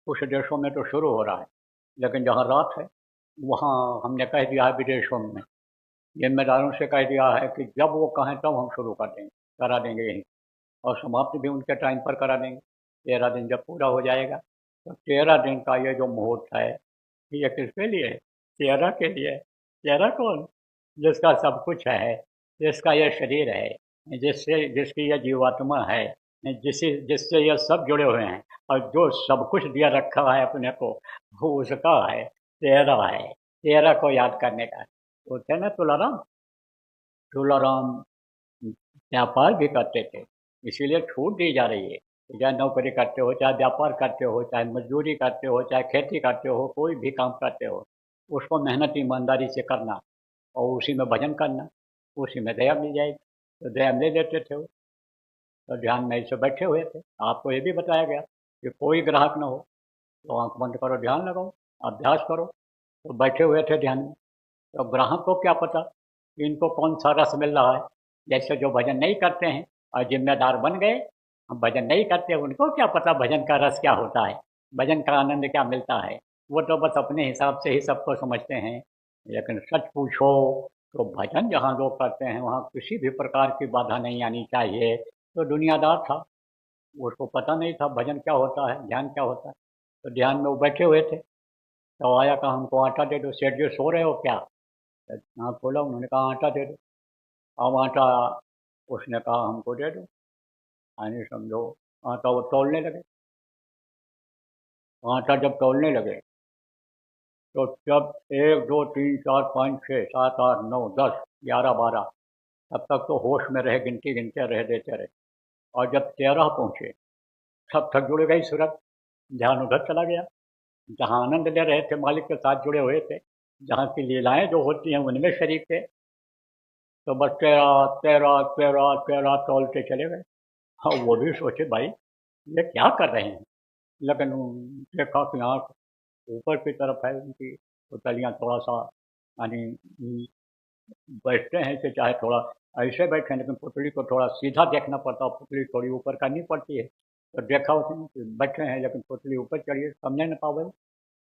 कुछ देशों में तो शुरू हो रहा है, लेकिन जहाँ रात है वहाँ हमने कह दिया है विदेशों में, जिम्मेदारों से कह दिया है कि जब वो कहें तब हम शुरू कर देंगे, करा देंगे यहीं, और समाप्ति भी उनके टाइम पर करा देंगे। 13 दिन जब पूरा हो जाएगा तो 13 दिन का ये जो मुहूर्त है, ये किसके लिए है? चेहरा के लिए। चेहरा कौन? जिसका सब कुछ है, जिसका ये शरीर है, जिससे जिसकी ये जीवात्मा है, जिससे ये सब जुड़े हुए हैं, और जो सब कुछ दिया रखा है अपने को, वो उसका है, चेहरा है। चेहरा को याद करने का। वो थे ना तुलाराम, तुलाराम व्यापार भी करते थे, इसीलिए छूट दी जा रही है कि चाहे नौकरी करते हो, चाहे व्यापार करते हो, चाहे मजदूरी करते हो, चाहे खेती करते हो, कोई भी काम करते हो, उसको मेहनत ईमानदारी से करना, और उसी में भजन करना, उसी में दया मिल जाएगी। तो दया ले लेते थे वो। तो ध्यान में ऐसे बैठे हुए थे। आपको ये भी बताया गया कि कोई ग्राहक ना हो तो आंख बंद करो, ध्यान लगाओ, अभ्यास करो। तो बैठे हुए थे ध्यान में। तो ग्राहक को क्या पता कि इनको कौन सा रस मिल रहा है। जैसे जो भजन नहीं करते हैं और जिम्मेदार बन गए, हम भजन नहीं करते, उनको क्या पता भजन का रस क्या होता है, भजन का आनंद क्या मिलता है। वो तो बस अपने हिसाब से ही सबको समझते हैं। लेकिन सच पूछो तो भजन जहाँ लोग करते हैं वहाँ किसी भी प्रकार की बाधा नहीं आनी चाहिए। तो दुनियादार था, उसको पता नहीं था भजन क्या होता है, ध्यान क्या होता है। तो ध्यान में वो बैठे हुए थे। तो आया, कहा हमको आटा दे दो। सेठ जी सो रहे हो क्या? हाँ खोला, उन्होंने कहा आटा दे दो। अब आटा उसने कहा हमको दे दो, यानी समझो आटा वो तौलने लगे। आटा जब तौलने लगे तो जब 1 2 3 4 5 6 7 8 9 10 11 12, तब तक तो होश में रहे, गिनती गिनते रहे, देते रहे। और जब 13 पहुंचे, सब थक जुड़ गई सूरत, ध्यान उधर चला गया जहाँ आनंद ले रहे थे, मालिक के साथ जुड़े हुए थे, जहाँ की लीलाएं जो होती हैं उनमें शरीक थे। तो बस 13 13 13 13 तौलते चले गए। हाँ, वो भी सोचे भाई ये क्या कर रहे हैं। लेकिन देखा कि आँख ऊपर की तरफ है उनकी, तो तलियाँ थोड़ा सा, यानी बैठते हैं कि चाहे थोड़ा ऐसे बैठे, लेकिन पुतली को थोड़ा सीधा देखना पड़ता, पुतली थोड़ी ऊपर करनी पड़ती है। तो देखा उसने कि बैठे हैं लेकिन पुतली ऊपर चढ़ी है, समझे न पावे।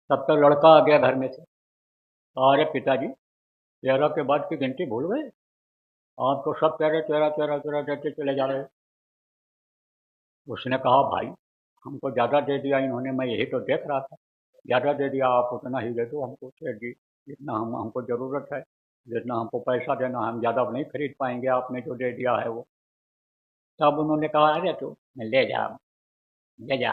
तब तक लड़का आ गया घर में से। कहा, अरे पिताजी 13 के बाद की गिनती भूल गए? आप तो सब 13 13 13 13 देते चले जा रहे हो। उसने कहा, भाई हमको ज़्यादा दे दिया इन्होंने, मैं यही तो देख रहा था। ज़्यादा दे दिया, आप उतना ही दे दो हमको सेठ जी, जितना हमको ज़रूरत है, जितना हमको पैसा देना है, हम ज़्यादा नहीं खरीद पाएंगे, आपने जो दे दिया है वो। तब उन्होंने कहा, अरे तू ले जा, ले जा,